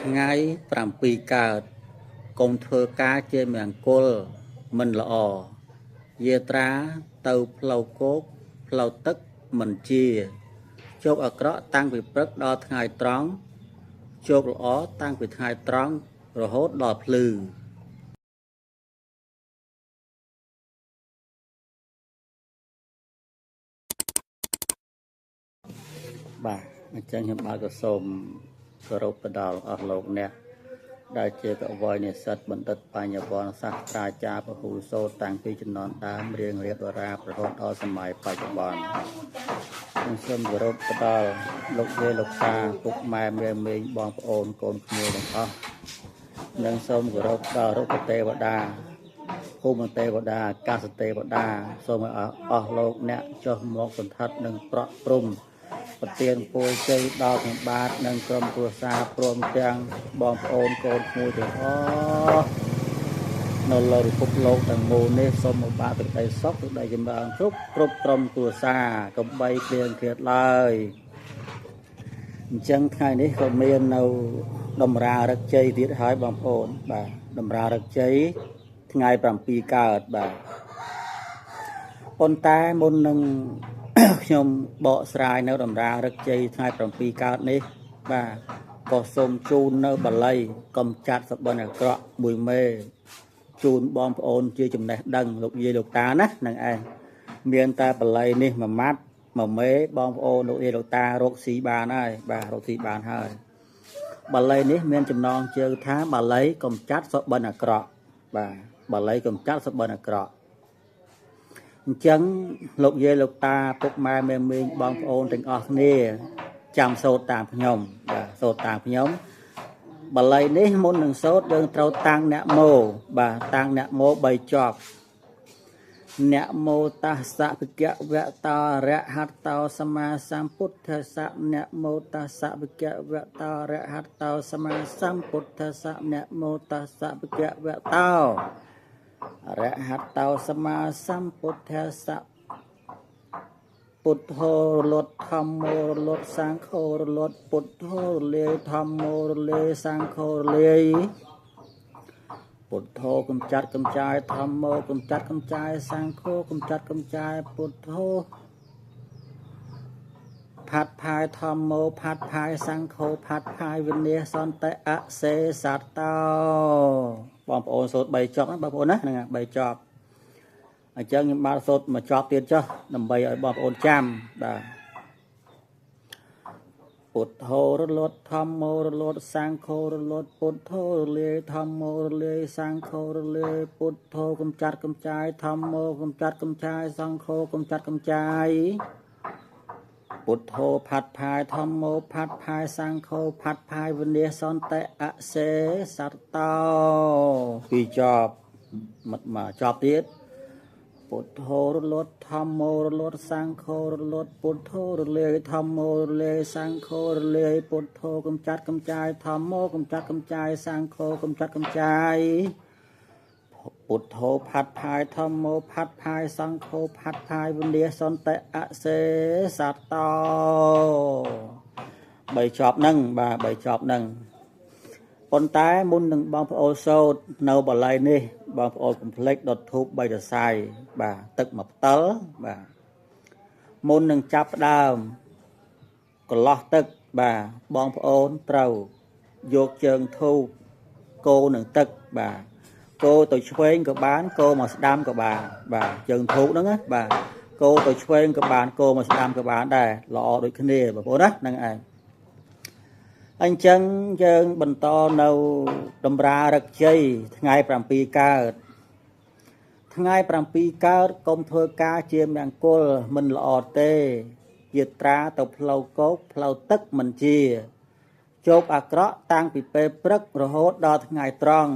ថ្ងៃ7កើតកុំធ្វើការជាមង្គលមិនល្អយាត្រាទៅផ្លូវគោកផ្លូវទឹកមិនជាជោគអាក្រក់តាំងពីព្រឹកដល់ថ្ងៃត្រង់ជោគល្អតាំងពីថ្ងៃត្រង់រហូតដល់ភ្លឺបាទអញ្ចឹងខ្ញុំបាទក៏សូមគោរពទៅដល់អស់លោកអ្នកដែលជាកវីនិស្សិតបណ្ឌិតបញ្ញវន្តសាស្ត្រាចារ្យពហុសូត្រតាំងពីជំនាន់ដើមរៀងរៀបដរាបរហូតដល់សម័យបច្ចុប្បន្នខ្ញុំសូមគោរពទៅដល់លោកយាយលោកតាពុកម៉ែមេមីងបងប្អូនកូនក្មួយទាំងអស់និងសូមគោរពដល់រុក្ខទេវតាភូមិទេវតាអាកាសទេវតាសូមឲ្យអស់លោកអ្នកចុះមកសន្ធិដ្ឋនឹងប្រក់ព្រំប្រទានពរជ័យដល់ខ្ញុំបាទនិងក្រុមគ្រួសារព្រមទាំងបងប្អូនកូនក្មួយទាំងអស់នៅលើពិភពលោកទាំងមូលនេះសូមមកបាទទឹកដីសុខទឹកដីចម្រើនគ្រប់ក្រុមគ្រួសារកុំបីគ្លៀងគ្លាតឡើយអញ្ចឹងថ្ងៃនេះក៏មាននៅតម្រារឹកជ័យទៀតហើយបងប្អូនបាទតម្រារឹកជ័យថ្ងៃ7កើតបាទប៉ុន្តែមុននឹងខ្ញុំបកស្រាយនៅតម្រារឹកជ័យថ្ងៃ7កើតនេះបាទក៏សូមជូននៅបល័យកំចាត់សបិនអាក្រក់មួយមេជូនបងប្អូនជាចំណេះដឹងលោកយាយលោកតាណានឹងឯងមានតែបល័យនេះមួយម៉ាត់មួយមេបងប្អូនលោកយាយលោកតារកស៊ីបានហើយបាទរកស៊ីបានហើយបល័យនេះមានចំណងជើងថាបល័យកំចាត់សបិនអាក្រក់បាទបល័យកំចាត់សបិនអាក្រក់អញ្ចឹងលោកយាយលោកតាពុកម៉ែមេមីងបងប្អូនទាំងអស់គ្នាចាំសូត្រតាមខ្ញុំបាទសូត្រតាមខ្ញុំបល័យនេះមុននឹងសូត្រយើងត្រូវតាំងអ្នកមោបាទតាំងអ្នកមោ3ចប់អ្នកមោតស្សៈវិកវៈតោអរហតោសម្មាសម្ពុទ្ធស្សៈអ្នកមោតស្សៈវិកវៈតោអរហតោសម្មាសម្ពុទ្ធស្សៈអ្នកមោតស្សៈវិកវៈតោអរហតោសម្មាសម្ពុទ្ធស្សៈពុទ្ធោរលត់ធម្មោរលត់សង្ឃោរលត់ពុទ្ធោរលាយធម្មោរលាយសង្ឃោរលាយពុទ្ធោកំចាត់កំចាយធម្មោកំចាត់កំចាយសង្ឃោកំចាត់កំចាយពុទ្ធោផាត់ផាយធម្មោផាត់ផាយសង្ឃោផាត់ផាយវិន័យសន្តិអសេសតោបងប្អូនសូត្រ3ចប់ណាបងប្អូនណាហ្នឹង3ចប់អញ្ចឹងខ្ញុំបានសូត្រមួយចប់ទៀតចុះដើម្បីឲ្យបងប្អូនចាំបាទពុទ្ធោរលត់ធម្មោរលត់សង្ឃោរលត់ពុទ្ធោរលាយធម្មោរលាយសង្ឃោរលាយពុទ្ធោកំចាត់កំចាយធម្មោកំចាត់កំចាយសង្ឃោកំចាត់កំចាយពុទ្ធោផាត់ផាយធម្មោផាត់ផាយសង្ឃោផាត់ផាយវិន័យសន្តិអសេសតោ2ចប់មកចប់ទៀតពុទ្ធោរលត់ធម្មោរលត់សង្ឃោរលត់ពុទ្ធោរលាយធម្មោរលាយសង្ឃោរលាយពុទ្ធោកំចាត់កំចាយធម្មោកំចាត់កំចាយសង្ឃោកំចាត់កំចាយពុទ្ធោផាត់ផាយធម្មោផាត់ផាយសង្ឃោផាត់ផាយវិន័យសន្តិអសេសតោ3ចប់ហ្នឹងបាទ3ចប់ហ្នឹងប៉ុន្តែមុននឹងបងប្អូនសូត្រនៅបល័យនេះបងប្អូនកុំភ្លេចដុតធូប3ដស័យបាទទឹកមួយផ្តិលបាទមុននឹងចាប់ផ្ដើមកន្លោះទឹកបាទបងប្អូនត្រូវយកជើងធូបកូរនឹងទឹកបាទកូរទៅឆ្វេងក៏បានកូរមកស្ដាំក៏បានបាទជើងធូបហ្នឹងណាបាទកូរទៅឆ្វេងក៏បានកូរមកស្ដាំក៏បានដែរល្អដូចគ្នាបងប្អូនណាហ្នឹងឯងអញ្ចឹងយើងបន្តនៅតម្រារឹកជ័យថ្ងៃ7កើតថ្ងៃ7កើតកុំធ្វើការជាមង្គលមិនល្អទេយាត្រាទៅផ្លូវគោកផ្លូវទឹកមិនជាជោគអាក្រក់តាំងពីពេលព្រឹករហូតដល់ថ្ងៃត្រង់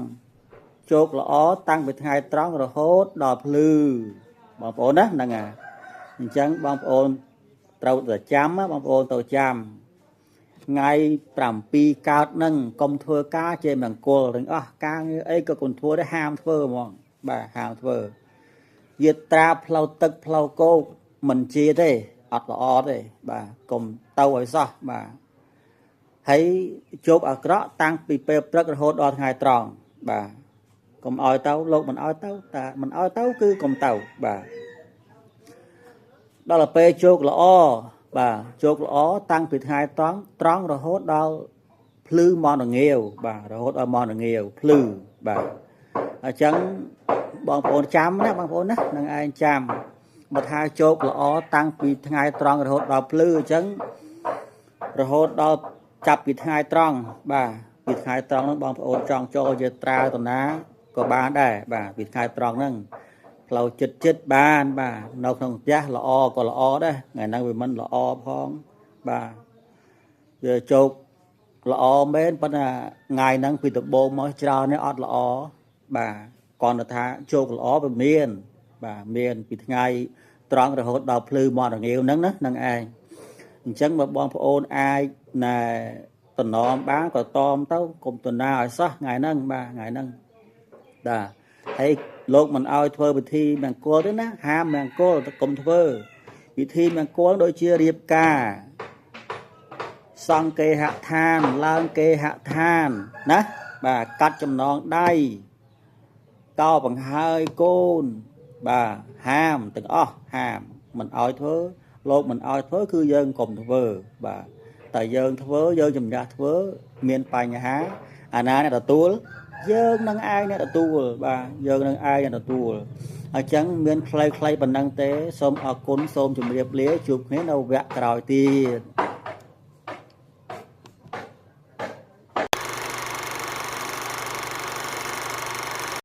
ជោគល្អតាំងពីថ្ងៃត្រង់រហូតដល់ភ្លឺបងប្អូនណាហ្នឹងហើយអញ្ចឹងបងប្អូនត្រូវតែចាំបងប្អូនទៅចាំថ្ងៃ7កើតហ្នឹងកុំធ្វើការជាមង្គលទាំងអស់ការងារអីក៏កុំធ្វើដែរហាមធ្វើហ្មងបាទហាមធ្វើយាត្រាផ្លូវទឹកផ្លូវគោកមិនជាទេអត់ល្អទេបាទកុំទៅឲ្យសោះបាទ hay chụp ở đó tăng bị bẹp rất là hốt đo ngày tròn bà cùng oi tao lột mình oi tao ta mình oi tao cứ cùng tàu bà đó là pe chụp là o bà chụp là o tăng bị hai tròn rồi hốt đo plư mòn là nghèo bà rồi hốt đo mòn là nghèo plư bà ở chẳng bọn phồn chăm đó bọn phồn đó năng ai chăm một hai chốt là ó tăng bị hai tròn rồi hốt đo plư chẳng rồi hốt đo chập bị hai tròn bà bị hai tròn nó bọn phồn tròn cho giờ tra tụi ná có ba đây bà bị hai tròn nâng lâu chết ban bà nấu không chắc là o còn là o đấy ngày nay vì mình là o phong bà giờ chốt là o bên bên là ngày năng bị tập bồn mới cho nó ọt là o bà còn là thà chốt là o bên miền bà miền bị ngày tròn rồi hốt đào plư mòn là nhiều nắng đó năng ai chẳng mà bọn ôn ai là tuần nó bán có tôm tao cùng tuần nào sao ngày năng bà ngày năng đà hay lúc mình ao thơ bị thi bằng cô đó ná ham bằng cô cùng thơ bị thi bằng cô đôi chia riệp ca xong kê hạ than lang kê hạ than ná bà cắt trong non đây cao bằng hai côn bà ham từng ham mình ao thơ lúc mình ao thơ cư dân cùng thơ bà tại dân thơ dân chùm ra thơ miền bài nhà há à ná này là túa dân nâng ai nè là tu bà dân nâng ai nè là tu ở chẳng miền khay khay bằng năng tế xôm ở cún xôm chùm riệp lía chụp hết đâu vẹt còi tiền